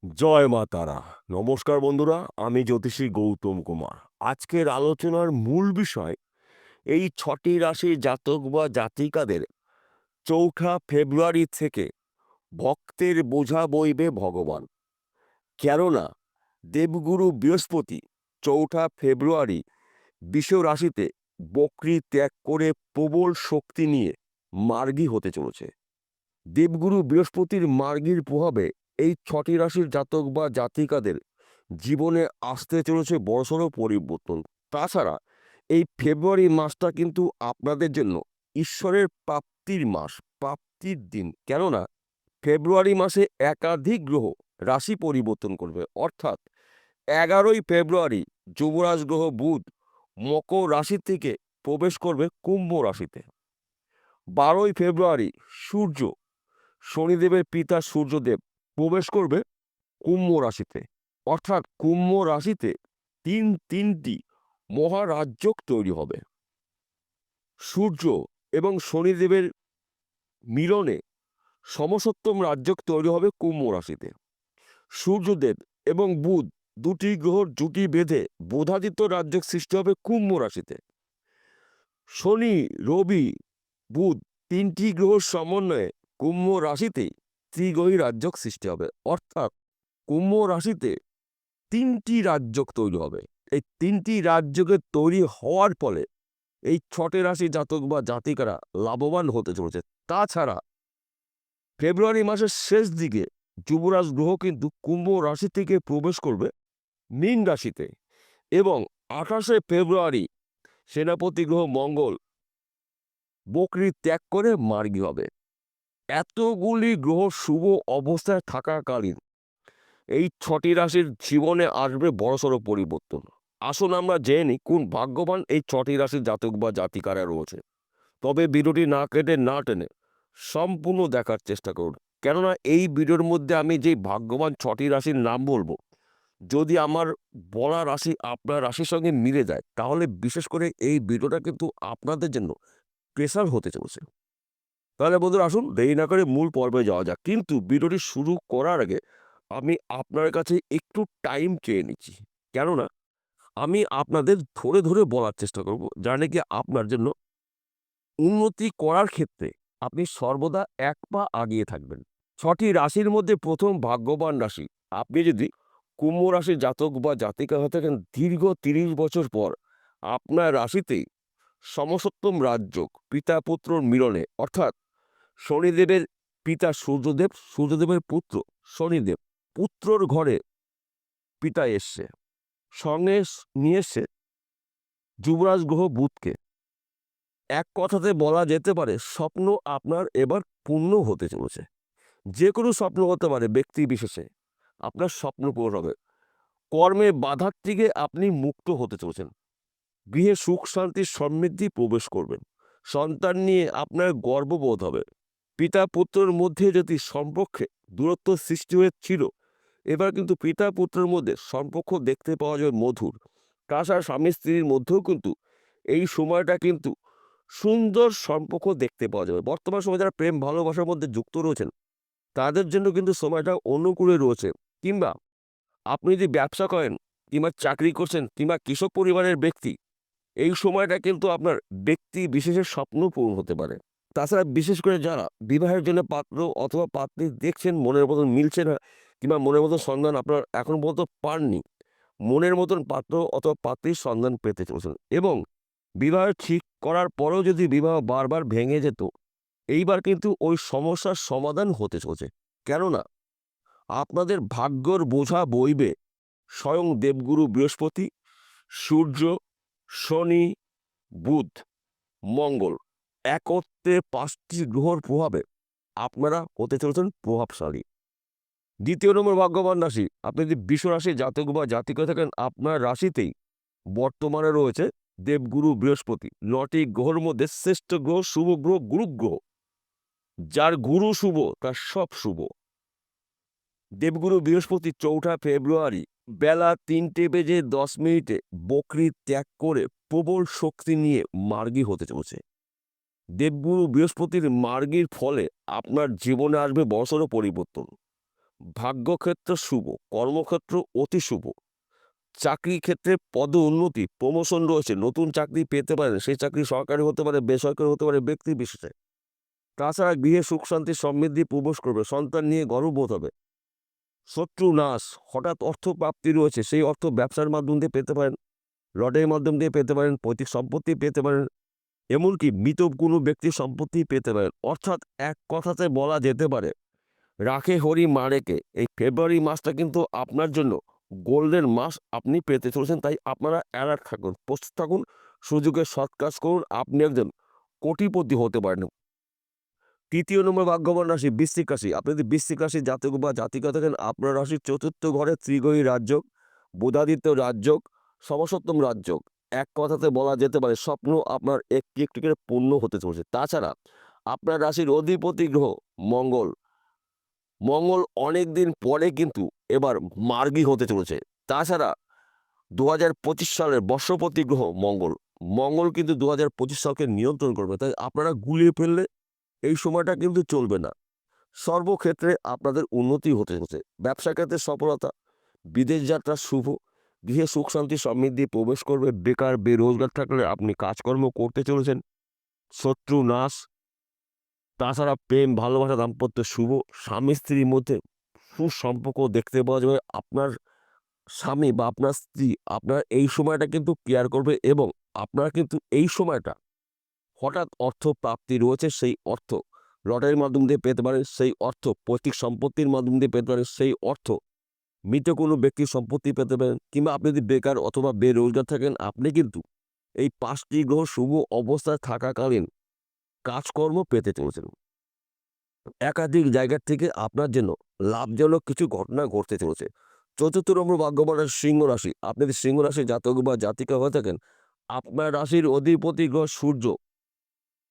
জয় মা তারা। নমস্কার বন্ধুরা, আমি জ্যোতিষী গৌতম কুমার। আজকের আলোচনার মূল বিষয় এই ৬টি রাশির জাতক বা জাতিকাদের ৪ঠা ফেব্রুয়ারি থেকে ভক্তের বোঝা বইবে ভগবান। কেননা দেবগুরু বৃহস্পতি ৪ঠা ফেব্রুয়ারি বৃষ রাশিতে বক্রি ত্যাগ করে প্রবল শক্তি নিয়ে মার্গী হতে চলেছে। দেবগুরু বৃহস্পতির মার্গীর প্রভাবে এই ৬টি রাশির জাতক বা জাতিকাদের জীবনে আসতে চলেছে বড়সড় পরিবর্তন। তাছাড়া এই ফেব্রুয়ারি মাসটা কিন্তু আপনাদের জন্য ঈশ্বরের প্রাপ্তির মাস, প্রাপ্তির দিন। কেননা ফেব্রুয়ারি মাসে একাধিক গ্রহ রাশি পরিবর্তন করবে। অর্থাৎ ১১ই ফেব্রুয়ারি যুবরাজ গ্রহ বুধ মকর রাশি থেকে প্রবেশ করবে কুম্ভ রাশিতে। ১২ই ফেব্রুয়ারি সূর্য, শনিদেবের পিতা সূর্যদেব প্রবেশ করবে কুম্ভ রাশিতে। অর্থাৎ কুম্ভ রাশিতে তিনটি মহারাজ্যক তৈরি হবে। সূর্য এবং শনিদেবের মিলনে সমসপ্তম রাজ্যক তৈরি হবে কুম্ভ রাশিতে। সূর্যদেব এবং বুধ দুটি গ্রহর জুটি বেঁধে বোধাদিত্য রাজ্যক সৃষ্টি হবে কুম্ভ রাশিতে। শনি, রবি, বুধ তিনটি গ্রহর সমন্বয়ে কুম্ভ রাশিতে ত্রিগ্রহী রাজ্যক সৃষ্টি হবে। অর্থাৎ কুম্ভ রাশিতে তিনটি রাজ্যক তৈরি হবে। এই তিনটি রাজ্যকে তৈরি হওয়ার ফলে এই ৬টি রাশি জাতক বা জাতিকারা লাভবান হতে চলেছে। তাছাড়া ফেব্রুয়ারি মাসের শেষ দিকে যুবরাজ গ্রহ কিন্তু কুম্ভ রাশি থেকে প্রবেশ করবে মীন রাশিতে এবং ২৮শে ফেব্রুয়ারি সেনাপতি গ্রহ মঙ্গল বকরি ত্যাগ করে মার্গী হবে। এতগুলি গ্রহ শুভ অবস্থায় থাকাকালীন এই ৬টি রাশির জীবনে আসবে বড়সড় পরিবর্তন। আসুন আমরা জেনে নিই কোন ভাগ্যবান এই ৬টি রাশির জাতক বা জাতিকারা রয়েছে। তবে ভিডিওটি না কেটে না টেনে সম্পূর্ণ দেখার চেষ্টা করুন। কেননা এই ভিডিওর মধ্যে আমি যেই ভাগ্যবান ৬টি রাশির নাম বলবো, যদি আমার বলা রাশি আপনার রাশির সঙ্গে মিলে যায়, তাহলে বিশেষ করে এই ভিডিওটা কিন্তু আপনাদের জন্য স্পেশাল হতে চলেছে। তাহলে বন্ধুরা আসুন দেরি না করে মূল পর্বে যাওয়া যাক। কিন্তু ভিডিওটি শুরু করার আগে আমি আপনার কাছে একটু টাইম চেয়ে নিচ্ছি। কেননা আমি আপনাদের ধরে ধরে বলার চেষ্টা করব, যা নাকি আপনার জন্য উন্নতি করার ক্ষেত্রে আপনি সর্বদা এক পা আগিয়ে থাকবেন। ৬টি রাশির মধ্যে প্রথম ভাগ্যবান রাশি। আপনি যদি কুম্ভ রাশির জাতক বা জাতিকা হয়ে থাকেন, দীর্ঘ ৩০ বছর পর আপনার রাশিতেই সমসপ্তম রাজযোগ পিতা পুত্রর মিলনে, অর্থাৎ শনিদেবের পিতা সূর্যদেব, সূর্যদেবের পুত্র শনিদেব, পুত্রর ঘরে পিতা এসছে, সঙ্গে নিয়ে এসছে যুবরাজ গ্রহ বুধকে। এক কথাতে বলা যেতে পারে স্বপ্ন আপনার এবার পূর্ণ হতে চলেছে। যে কোনো স্বপ্ন হতে পারে, ব্যক্তি বিশেষে আপনার স্বপ্ন পূরণ হবে। কর্মে বাধার থেকে আপনি মুক্ত হতে চলেছেন। গৃহে সুখ শান্তি সমৃদ্ধি প্রবেশ করবেন। সন্তান নিয়ে আপনার গর্ববোধ হবে। পিতা পুত্রের মধ্যে যদি সম্পর্কে দূরত্ব সৃষ্টি হয়েছিল, এবার কিন্তু পিতা পুত্রের মধ্যে সম্পর্ক দেখতে পাওয়া যাবে মধুর। তাছাড়া স্বামী স্ত্রীর মধ্যেও কিন্তু এই সময়টা কিন্তু সুন্দর সম্পর্ক দেখতে পাওয়া যাবে। বর্তমান সময়ে যারা প্রেম ভালোবাসার মধ্যে যুক্ত রয়েছেন, তাদের জন্য কিন্তু সময়টা অনুকূলে রয়েছে। কিংবা আপনি যদি ব্যবসা করেন কিংবা চাকরি করছেন কিংবা কৃষক পরিবারের ব্যক্তি, এই সময়টা কিন্তু আপনার ব্যক্তি বিশেষের স্বপ্ন পূরণ হতে পারে। তাছাড়া বিশেষ করে যারা বিবাহের জন্য পাত্র অথবা পাত্রী দেখছেন, মনের মতন মিলছে না কিংবা মনের মতন সন্ধান আপনার এখন পর্যন্ত পাননি, মনের মতন পাত্র অথবা পাত্রীর সন্ধান পেতে চলেছেন। এবং বিবাহ ঠিক করার পরেও যদি বিবাহ বারবার ভেঙে যেত, এইবার কিন্তু ওই সমস্যার সমাধান হতে চলেছে। কেননা আপনাদের ভাগ্যর বোঝা বইবে স্বয়ং দেবগুরু বৃহস্পতি, সূর্য, শনি, বুধ, মঙ্গল একত্রে ৫টি গ্রহর প্রভাবে আপনারা হতে চলেছেন প্রভাবশালী। দ্বিতীয় নম্বর ভাগ্যবান রাশি, আপনি যদি বৃষ রাশি জাতক বা জাতিকা থাকেন, আপনার রাশিতেই বর্তমানে রয়েছে দেবগুরু বৃহস্পতি। ৯টি গ্রহের মধ্যে শ্রেষ্ঠ গ্রহ, শুভ গ্রহ, গুরু গ্রহ। যার গুরু শুভ তার সব শুভ। দেবগুরু বৃহস্পতি ৪ঠা ফেব্রুয়ারি বেলা ৩:১০ বকরি ত্যাগ করে প্রবল শক্তি নিয়ে মার্গী হতে চলেছে। দেবগুরু বৃহস্পতির মার্গীর ফলে আপনার জীবনে আসবে বড়সড় পরিবর্তন। ভাগ্যক্ষেত্র শুভ, কর্মক্ষেত্র অতি শুভ, চাকরি ক্ষেত্রে পদ উন্নতি, প্রমোশন রয়েছে, নতুন চাকরি পেতে পারেন, সেই চাকরি সরকারি হতে পারে, বেসরকারি হতে পারে, ব্যক্তি বিশেষে। তাছাড়া গৃহে সুখ শান্তি সমৃদ্ধি প্রবেশ করবে, সন্তান নিয়ে গর্ববোধ হবে, শত্রু নাশ, হঠাৎ অর্থ প্রাপ্তি রয়েছে, সেই অর্থ ব্যবসার মাধ্যম দিয়ে পেতে পারেন, লটারির মাধ্যম দিয়ে পেতে পারেন, পৈতৃক সম্পত্তি পেতে পারেন, এমনকি মৃত কোনো ব্যক্তির সম্পত্তি পেতে পারেন। অর্থাৎ এক কথাতে বলা যেতে পারে, রাখে হরি মারেকে, এই ফেব্রুয়ারি মাসটা কিন্তু আপনার জন্য গোল্ডেন মাস আপনি পেতে চলেছেন। তাই আপনারা অ্যালার্ট থাকুন, প্রস্তুত থাকুন, সুযোগে সৎ কাজ করুন, আপনি একজন কোটিপতি হতে পারেন। ৩য় নম্বর ভাগ্যবান রাশি বৃশ্চিক রাশি। আপনি যদি বৃশ্চিক রাশির জাতক বা জাতিকা থাকেন, আপনার রাশির ৪র্থ ঘরে ত্রিগ্রহী রাজযোগ, বুধাদিত্য রাজযোগ, সমসপ্তম রাজযোগ। এক কথাতে বলা যেতে পারে স্বপ্ন আপনার একটি একটি করে পূর্ণ হতে চলেছে। তাছাড়া আপনার রাশির অধিপতি গ্রহ মঙ্গল, মঙ্গল অনেক দিন পরে কিন্তু এবার মার্গী হতে চলেছে। তাছাড়া ২০২৫ সালের বর্ষপতি গ্রহ মঙ্গল, মঙ্গল কিন্তু ২০২৫ সালকে নিয়ন্ত্রণ করবে। তাই আপনারা গুলিয়ে ফেললে এই সময়টা কিন্তু চলবে না। সর্বক্ষেত্রে আপনাদের উন্নতি হতে চলেছে। ব্যবসা ক্ষেত্রে সফলতা, বিদেশ যাত্রা শুভ, গৃহে সুখ শান্তি সমৃদ্ধি প্রবেশ করবে। বেকার বেরোজগার থাকলে আপনি কাজকর্ম করতে চলেছেন, শত্রু নাশ। তাছাড়া প্রেম ভালোবাসা দাম্পত্য শুভ, স্বামী স্ত্রীর মধ্যে সুসম্পর্ক দেখতে পাওয়া যাবে। আপনার স্বামী বা আপনার স্ত্রী আপনার এই সময়টা কিন্তু কেয়ার করবে এবং আপনারা কিন্তু এই সময়টা হঠাৎ অর্থ প্রাপ্তি রয়েছে, সেই অর্থ লটারির মাধ্যম দিয়ে পেতে পারেন, সেই অর্থ পৈতৃক সম্পত্তির মাধ্যম দিয়ে পেতে পারেন, সেই অর্থ মৃত কোনো ব্যক্তির সম্পত্তি পেতে পারেন, কিংবা আপনি যদি বেকার অথবা বেরোজগার থাকেন, আপনি কিন্তু এই 5টি গ্রহ শুভ অবস্থায় থাকাকালীন কাজকর্ম পেতে চলেছেন। একাধিক জায়গার থেকে আপনার জন্য লাভজনক কিছু ঘটনা ঘটতে চলেছে। ৪র্থ নম্বর ভাগ্যবান রাশি সিংহ রাশি। আপনি যদি সিংহ রাশির জাতক বা জাতিকা হয়ে থাকেন, আপনার রাশির অধিপতি গ্রহ সূর্য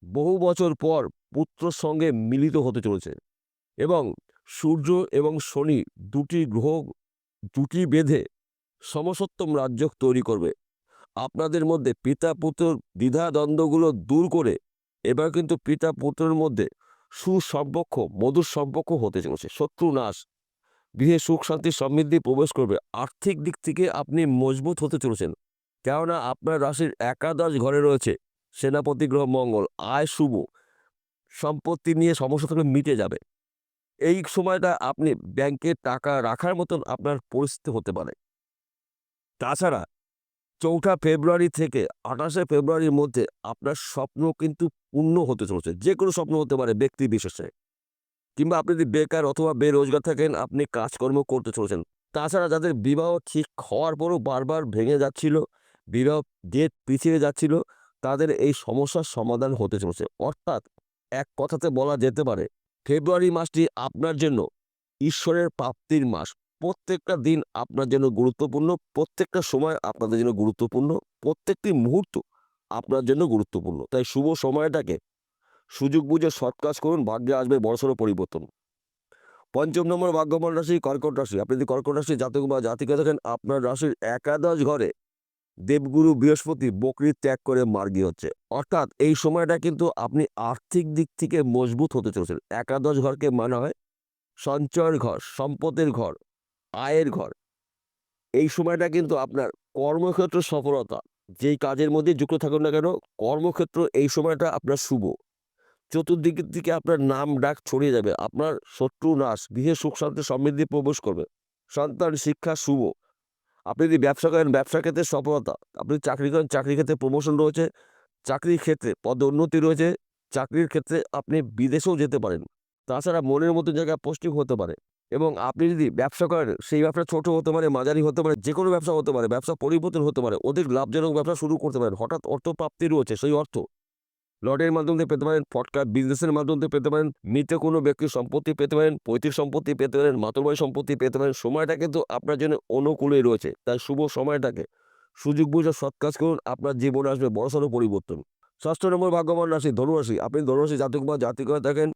বহু বছর পর পুত্রর সঙ্গে মিলিত হতে চলেছে এবং সূর্য এবং শনি দুটি গ্রহ জুটি বেঁধে সমসপ্তম রাজযোগ তৈরি করবে। আপনাদের মধ্যে পিতা পুত্র দ্বিধাদ্বন্দ্বগুলো দূর করে এবার কিন্তু পিতা পুত্রের মধ্যে সুসম্পর্ক, মধুর সম্পর্ক হতে চলেছে। শত্রু নাশ, গৃহে সুখ শান্তি সমৃদ্ধি প্রবেশ করবে। আর্থিক দিক থেকে আপনি মজবুত হতে চলেছেন, কেননা আপনার রাশির একাদশ ঘরে রয়েছে সেনাপতি গ্রহ মঙ্গল। আয় শুভ, সম্পত্তি নিয়ে সমস্যা থাকলে মিটে যাবে। এই সময়টা আপনি ব্যাংকে টাকা রাখার মতন আপনার পরিস্থিতি হতে পারে। তাছাড়া ৪ঠা ফেব্রুয়ারি থেকে ২৮শে ফেব্রুয়ারির মধ্যে আপনার স্বপ্ন কিন্তু পূর্ণ হতে চলেছে। যে কোনো স্বপ্ন হতে পারে ব্যক্তি বিশেষে, কিংবা আপনি যদি বেকার অথবা বেরোজগার থাকেন, আপনি কাজকর্ম করতে চলেছেন। তাছাড়া যাদের বিবাহ ঠিক হওয়ার পরও বারবার ভেঙে যাচ্ছিল, বিবাহ ডেট পিছিয়ে যাচ্ছিল, তাদের এই সমস্যার সমাধান হতে চলেছে। অর্থাৎ এক কথাতে বলা যেতে পারে ফেব্রুয়ারি মাসটি আপনার জন্য ঈশ্বরের প্রাপ্তির মাস। প্রত্যেকটা দিন আপনার জন্য গুরুত্বপূর্ণ, প্রত্যেকটা সময় আপনাদের জন্য গুরুত্বপূর্ণ, প্রত্যেকটি মুহূর্ত আপনার জন্য গুরুত্বপূর্ণ। তাই শুভ সময়টাকে সুযোগ বুঝে সৎ কাজ করুন, ভাগ্যে আসবে বড়সড় পরিবর্তন। ৫ম নম্বর ভাগ্যবান রাশি কর্কট রাশি। আপনি যদি কর্কট রাশির জাতক বা জাতিকা থাকেন, আপনার রাশির একাদশ ঘরে দেবগুরু বৃহস্পতি বকরি ত্যাগ করে মার্গী হচ্ছে। অর্থাৎ এই সময়টা কিন্তু আপনি আর্থিক দিক থেকে মজবুত হতে চলেছেন। একাদশ ঘরকে মানা হয় সঞ্চয়ের ঘর, সম্পদের ঘর, আয়ের ঘর। এই সময়টা কিন্তু আপনার কর্মক্ষেত্র সফলতা, যেই কাজের মধ্যে যুক্ত থাকুন না কেন, কর্মক্ষেত্র এই সময়টা আপনার শুভ। চতুর্দিকের দিকে আপনার নাম ডাক ছড়িয়ে যাবে, আপনার শত্রু নাশ, গৃহে সুখ শান্তি সমৃদ্ধি প্রবেশ করবে, সন্তান শিক্ষা শুভ। আপনি যদি ব্যবসা করেন, ব্যবসা ক্ষেত্রে সফলতা, আপনি চাকরি করেন, চাকরি ক্ষেত্রে প্রমোশন রয়েছে, চাকরির ক্ষেত্রে পদোন্নতি রয়েছে, চাকরির ক্ষেত্রে আপনি বিদেশেও যেতে পারেন। তাছাড়া মনের মতো জায়গায় পোস্টিং হতে পারে। এবং আপনি যদি ব্যবসা করেন, সেই ব্যবসা ছোট হতে পারে, মাঝারি হতে পারে, যে কোনো ব্যবসা হতে পারে, ব্যবসা পরিবর্তন হতে পারে, অধিক লাভজনক ব্যবসা শুরু করতে পারেন। হঠাৎ অর্থ প্রাপ্তি রয়েছে, সেই অর্থ লটের মাধ্যম দিয়ে পেতে পারেন, ফটকা বিজনেসের মাধ্যম দিয়ে পেতে পারেন, মৃত কোনো ব্যক্তির সম্পত্তি পেতে পারেন, পৈতৃক সম্পত্তি পেতে পারেন, মাতৃবাড়ি সম্পত্তি পেতে পারেন। সময়টা কিন্তু আপনার জন্য অনুকূলেই রয়েছে। তাই শুভ সময়টাকে সুযোগ বুঝে সৎ কাজ করুন, আপনার জীবনে আসবে বড়সড় পরিবর্তন। ৬ষ্ঠ নম্বর ভাগ্যবান রাশি ধনুরাশি। আপনি ধনুরাশি জাতক বা জাতিকা থাকেন,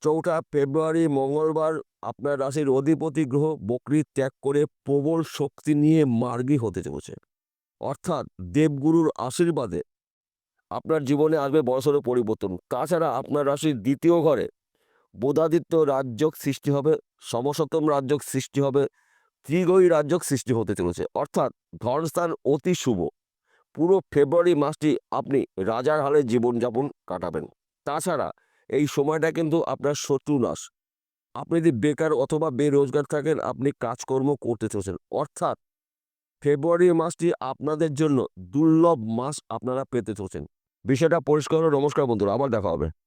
৪ঠা ফেব্রুয়ারি মঙ্গলবার আপনার রাশির অধিপতি গ্রহ বকরি ত্যাগ করে প্রবল শক্তি নিয়ে মার্গী হতে চলেছে। অর্থাৎ দেবগুরুর আশীর্বাদে আপনার জীবনে আসবে বড়সড় পরিবর্তন। তাছাড়া আপনার রাশির ২য় ঘরে বোধাদিত্য রাজযোগ সৃষ্টি হবে, সমসপ্তম রাজযোগ সৃষ্টি হবে, ত্রিগ্রহী রাজযোগ সৃষ্টি হতে চলেছে। অর্থাৎ ধনস্থান অতি শুভ। পুরো ফেব্রুয়ারি মাসটি আপনি রাজার হালে জীবনযাপন কাটাবেন। তাছাড়া এই সময়টা কিন্তু আপনার শত্রু নাশ। আপনি যদি বেকার অথবা বেরোজগার থাকেন, আপনি কাজকর্ম করতে চলেছেন। অর্থাৎ ফেব্রুয়ারি মাসটি আপনাদের জন্য দুর্লভ মাস আপনারা পেতে চলেছেন। বিষয়টা পরিষ্কার হলো। নমস্কার বন্ধুরা, আবার দেখা হবে।